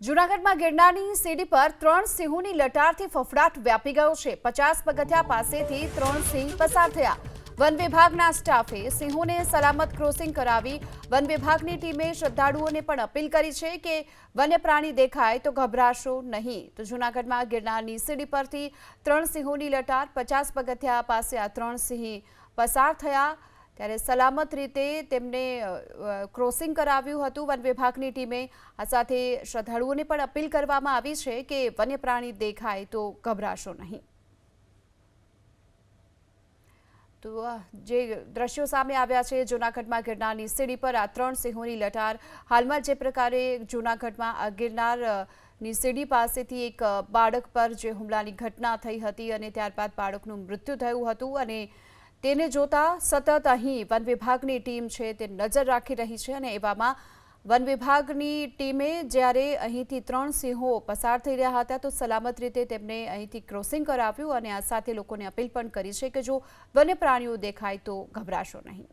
જૂનાગઢમાં ગિરનારની સીડી પર 3 સિંહોની લટારથી ફફડાટ વ્યાપી ગયો છે। 50 પગથિયા પાસેથી 3 સિંહ પસાર થયા। વન વિભાગના સ્ટાફે સિંહોને સલામત ક્રોસિંગ કરાવી વન વિભાગની ટીમે શ્રદ્ધાળુઓને પણ અપીલ કરી છે કે વન્ય પ્રાણી દેખાય તો ગભરાશો નહીં। તો જૂનાગઢમાં ગિરનારની સીડી પરથી 3 સિંહોની લટાર, 50 પગથિયા પાસે આ 3 સિંહ પસાર થયા ત્યારે સલામત રીતે તેમને ક્રોસિંગ કરાવ્યું હતું વન વિભાગની ટીમે। આ સાથે શ્રદ્ધાળુઓને પણ અપીલ કરવામાં આવી છે કે વન્ય પ્રાણી દેખાય તો ગભરાશો નહીં। તો જે દ્રશ્યો સામે આવ્યા છે જૂનાગઢમાં ગિરનારની સીડી પર આ 3 સિંહોની લટાર। હાલમાં જે પ્રકારે જૂનાગઢમાં ગિરનારની સીડી પાસેથી એક બાળક પર જે હુમલાની ઘટના થઈ હતી અને ત્યારબાદ બાળકનું મૃત્યુ થયું હતું અને તેને જોતા સતત અહીં વન વિભાગની ટીમ છે તે નજર રાખી રહી છે અને એવામાં વન વિભાગની ટીમે જ્યારે અહીંથી 3 સિંહો પસાર થઈ રહ્યા હતા તો સલામત રીતે તેમને અહીંથી ક્રોસિંગ કરાવ્યું અને આ સાથે લોકોને અપીલ પણ કરી છે કે જો વન્ય પ્રાણીઓ દેખાય તો ગભરાશો નહીં।